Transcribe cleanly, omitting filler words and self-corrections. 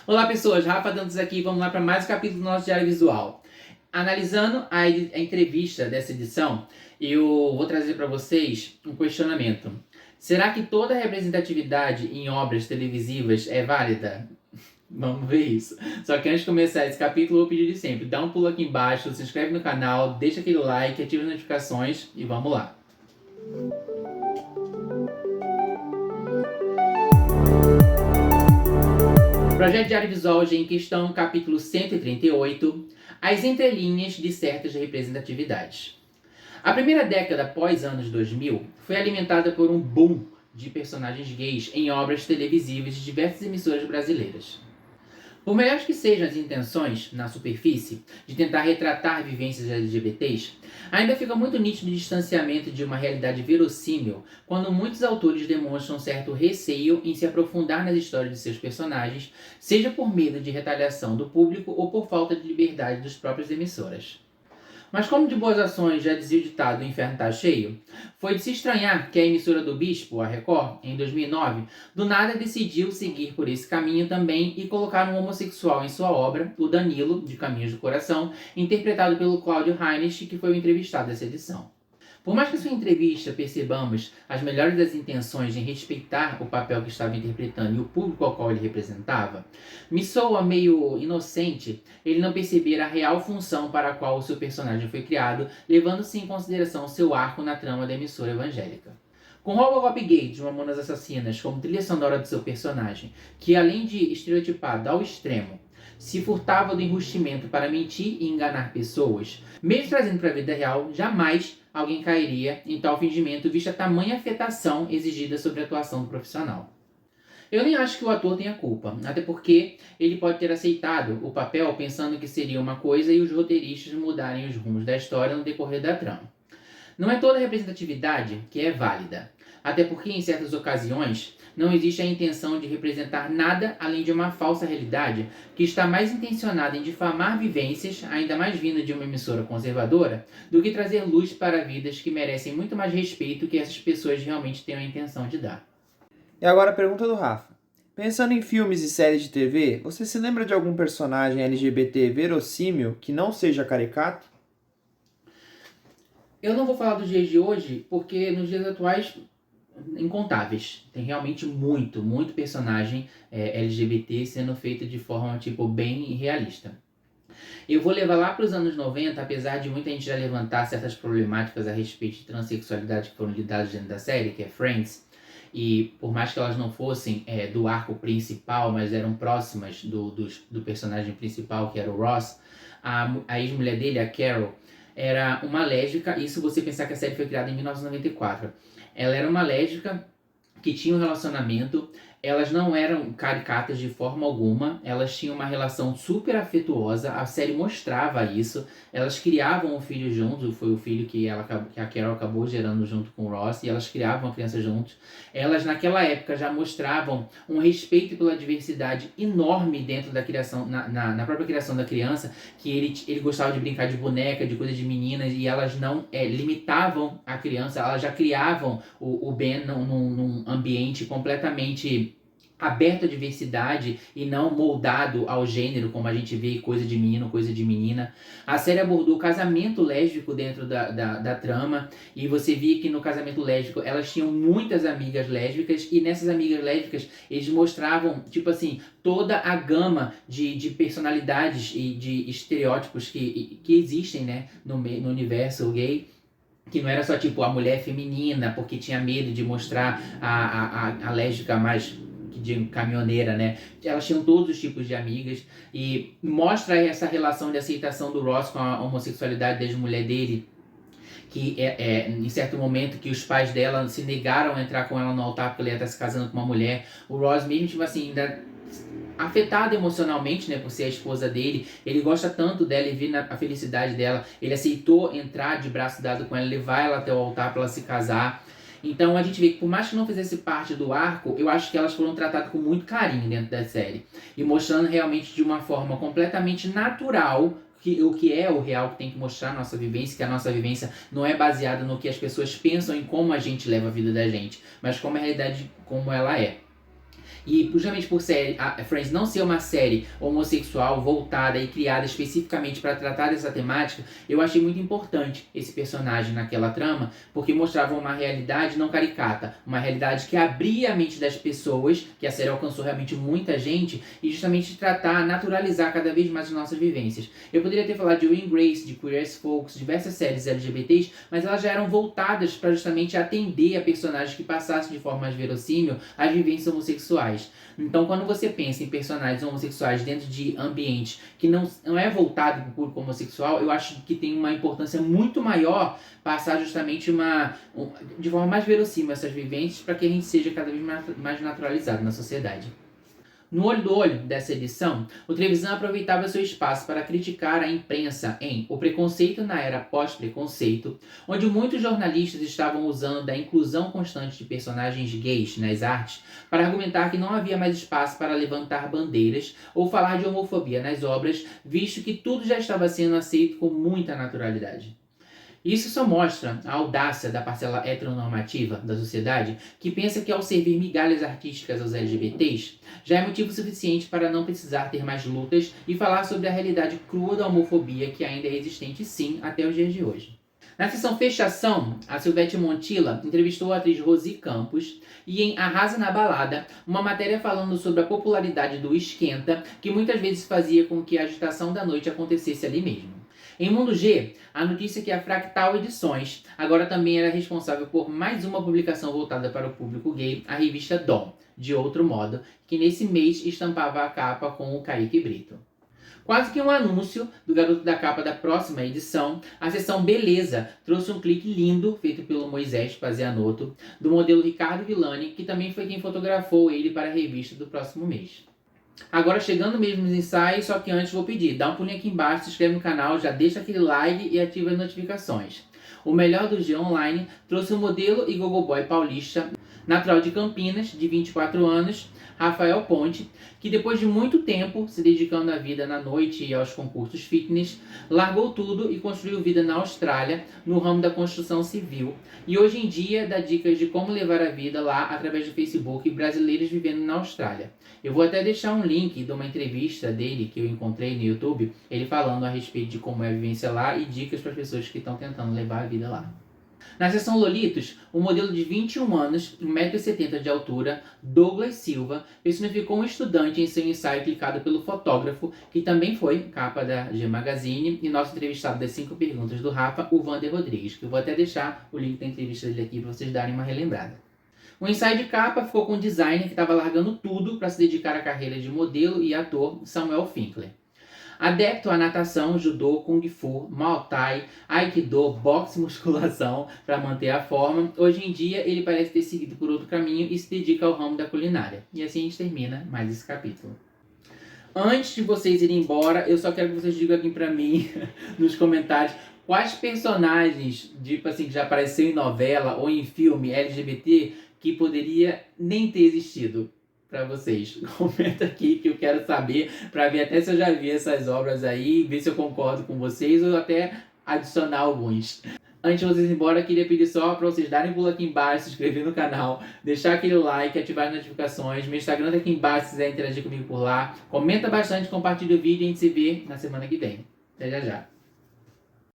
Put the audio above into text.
Olá pessoas, Rafa Dantas aqui, vamos lá para mais um capítulo do nosso Diário Visual. Analisando a entrevista dessa edição, eu vou trazer para vocês um questionamento. Será que toda representatividade em obras televisivas é válida? Vamos ver isso. Só que antes de começar esse capítulo, eu vou pedir de sempre, dá um pulo aqui embaixo, se inscreve no canal, deixa aquele like, ativa as notificações e vamos lá. Projeto Diário Visual hoje em questão, capítulo 138, as entrelinhas de certas representatividades. A primeira década após anos 2000 foi alimentada por um boom de personagens gays em obras televisivas de diversas emissoras brasileiras. Por melhores que sejam as intenções, na superfície, de tentar retratar vivências LGBTs, ainda fica muito nítido o distanciamento de uma realidade verossímil quando muitos autores demonstram certo receio em se aprofundar nas histórias de seus personagens, seja por medo de retaliação do público ou por falta de liberdade das próprias emissoras. Mas como de boas ações já dizia o ditado, o inferno está cheio, foi de se estranhar que a emissora do Bispo, a Record, em 2009, do nada decidiu seguir por esse caminho também e colocar um homossexual em sua obra, o Danilo, de Caminhos do Coração, interpretado pelo Cláudio Heinrich, que foi o entrevistado dessa edição. Por mais que em sua entrevista percebamos as melhores das intenções em respeitar o papel que estava interpretando e o público ao qual ele representava, me soa meio inocente ele não perceber a real função para a qual o seu personagem foi criado, levando-se em consideração seu arco na trama da emissora evangélica. Com Robocop gay de Mamonas Assassinas como trilha sonora do seu personagem, que além de estereotipado ao extremo, se furtava do enrustimento para mentir e enganar pessoas, mesmo trazendo para a vida real, jamais alguém cairia em tal fingimento, vista a tamanha afetação exigida sobre a atuação do profissional. Eu nem acho que o ator tenha culpa, até porque ele pode ter aceitado o papel pensando que seria uma coisa e os roteiristas mudarem os rumos da história no decorrer da trama. Não é toda representatividade que é válida, até porque em certas ocasiões não existe a intenção de representar nada além de uma falsa realidade que está mais intencionada em difamar vivências, ainda mais vinda de uma emissora conservadora, do que trazer luz para vidas que merecem muito mais respeito que essas pessoas realmente têm a intenção de dar. E agora a pergunta do Rafa. Pensando em filmes e séries de TV, você se lembra de algum personagem LGBT verossímil que não seja caricato? Eu não vou falar dos dias de hoje, porque nos dias atuais incontáveis. Tem realmente muito personagem LGBT sendo feito de forma bem realista. Eu vou levar lá para os anos 90, apesar de muita gente já levantar certas problemáticas a respeito de transexualidade que foram lidadas dentro da série, que é Friends, e por mais que elas não fossem do arco principal, mas eram próximas do personagem principal, que era o Ross, a ex-mulher dele, a Carol, era uma lésbica. Isso você pensar que a série foi criada em 1994. Ela era uma lésbica que tinha um relacionamento, elas não eram caricatas de forma alguma, elas tinham uma relação super afetuosa, a série mostrava isso, elas criavam um filho juntos, foi o filho que a Carol acabou gerando junto com o Ross, e elas criavam a criança juntos. Elas naquela época já mostravam um respeito pela diversidade enorme dentro da criação, na própria criação da criança, que ele gostava de brincar de boneca, de coisa de meninas, e elas não limitavam a criança, elas já criavam o Ben num ambiente completamente aberto à diversidade e não moldado ao gênero, como a gente vê coisa de menino, coisa de menina. A série abordou o casamento lésbico dentro da trama, e você via que no casamento lésbico elas tinham muitas amigas lésbicas, e nessas amigas lésbicas eles mostravam, toda a gama de personalidades e de estereótipos que existem, no universo gay, que não era só a mulher feminina, porque tinha medo de mostrar a lésbica mais de caminhoneira, Elas tinham todos os tipos de amigas, e mostra essa relação de aceitação do Ross com a homossexualidade da mulher dele, que em certo momento que os pais dela se negaram a entrar com ela no altar porque ele ia estar se casando com uma mulher. O Ross mesmo, ainda afetado emocionalmente, por ser a esposa dele, ele gosta tanto dela e vê a felicidade dela, ele aceitou entrar de braço dado com ela, levar ela até o altar para ela se casar. Então a gente vê que por mais que não fizesse parte do arco, eu acho que elas foram tratadas com muito carinho dentro da série, e mostrando realmente de uma forma completamente natural o que é o real, que tem que mostrar a nossa vivência, que a nossa vivência não é baseada no que as pessoas pensam em como a gente leva a vida da gente, mas como a realidade como ela é. E justamente por a Friends não ser uma série homossexual voltada e criada especificamente para tratar dessa temática, eu achei muito importante esse personagem naquela trama, porque mostrava uma realidade não caricata, uma realidade que abria a mente das pessoas, que a série alcançou realmente muita gente, e justamente tratar, naturalizar cada vez mais as nossas vivências. Eu poderia ter falado de Will and Grace, de Queer as Folks, diversas séries LGBTs, mas elas já eram voltadas para justamente atender a personagens que passassem de forma mais verossímil as vivências homossexuais. Então, quando você pensa em personagens homossexuais dentro de ambientes que não é voltado para o público homossexual, eu acho que tem uma importância muito maior passar justamente de forma mais verossímil essas vivências para que a gente seja cada vez mais naturalizado na sociedade. No olho do olho dessa edição, o Trevisan aproveitava seu espaço para criticar a imprensa em O Preconceito na Era Pós-Preconceito, onde muitos jornalistas estavam usando da inclusão constante de personagens gays nas artes para argumentar que não havia mais espaço para levantar bandeiras ou falar de homofobia nas obras, visto que tudo já estava sendo aceito com muita naturalidade. Isso só mostra a audácia da parcela heteronormativa da sociedade que pensa que ao servir migalhas artísticas aos LGBTs, já é motivo suficiente para não precisar ter mais lutas e falar sobre a realidade crua da homofobia que ainda é existente sim até os dias de hoje. Na sessão Fechação, a Silvete Montilla entrevistou a atriz Rosi Campos e em Arrasa na Balada, uma matéria falando sobre a popularidade do esquenta que muitas vezes fazia com que a agitação da noite acontecesse ali mesmo. Em Mundo G, a notícia é que a Fractal Edições agora também era responsável por mais uma publicação voltada para o público gay, a revista Dom, de outro modo, que nesse mês estampava a capa com o Kaique Brito. Quase que um anúncio do garoto da capa da próxima edição, a seção Beleza trouxe um clique lindo, feito pelo Moisés Pazianotto, do modelo Ricardo Villani, que também foi quem fotografou ele para a revista do próximo mês. Agora chegando mesmo nos ensaios, só que antes vou pedir, dá um pulinho aqui embaixo, se inscreve no canal, já deixa aquele like e ativa as notificações. O melhor do G Online trouxe o modelo e gogoboy paulista, natural de Campinas, de 24 anos, Rafael Ponte, que depois de muito tempo se dedicando à vida na noite e aos concursos fitness, largou tudo e construiu vida na Austrália, no ramo da construção civil, e hoje em dia dá dicas de como levar a vida lá através do Facebook Brasileiros Vivendo na Austrália. Eu vou até deixar um link de uma entrevista dele que eu encontrei no YouTube, ele falando a respeito de como é a vivência lá e dicas para as pessoas que estão tentando levar a vida lá. Na seção Lolitos, o modelo de 21 anos, 1,70 m de altura, Douglas Silva, personificou um estudante em seu ensaio clicado pelo fotógrafo, que também foi capa da G Magazine, e nosso entrevistado das 5 perguntas do Rafa, o Vander Rodrigues, que eu vou até deixar o link da entrevista dele aqui para vocês darem uma relembrada. O ensaio de capa ficou com o designer que estava largando tudo para se dedicar à carreira de modelo e ator, Samuel Finkler. Adepto à natação, judô, kung fu, muay thai, aikido, boxe e musculação para manter a forma, hoje em dia ele parece ter seguido por outro caminho e se dedica ao ramo da culinária. E assim a gente termina mais esse capítulo. Antes de vocês irem embora, eu só quero que vocês digam aqui para mim, nos comentários, quais personagens, tipo assim, que já apareceu em novela ou em filme LGBT que poderia nem ter existido. Para vocês. Comenta aqui que eu quero saber, para ver até se eu já vi essas obras aí, ver se eu concordo com vocês ou até adicionar alguns. Antes de vocês ir embora, eu queria pedir só para vocês darem um pulo aqui embaixo, se inscrever no canal, deixar aquele like, ativar as notificações. Meu Instagram tá aqui embaixo se quiser interagir comigo por lá. Comenta bastante, compartilha o vídeo e a gente se vê na semana que vem. Até já já.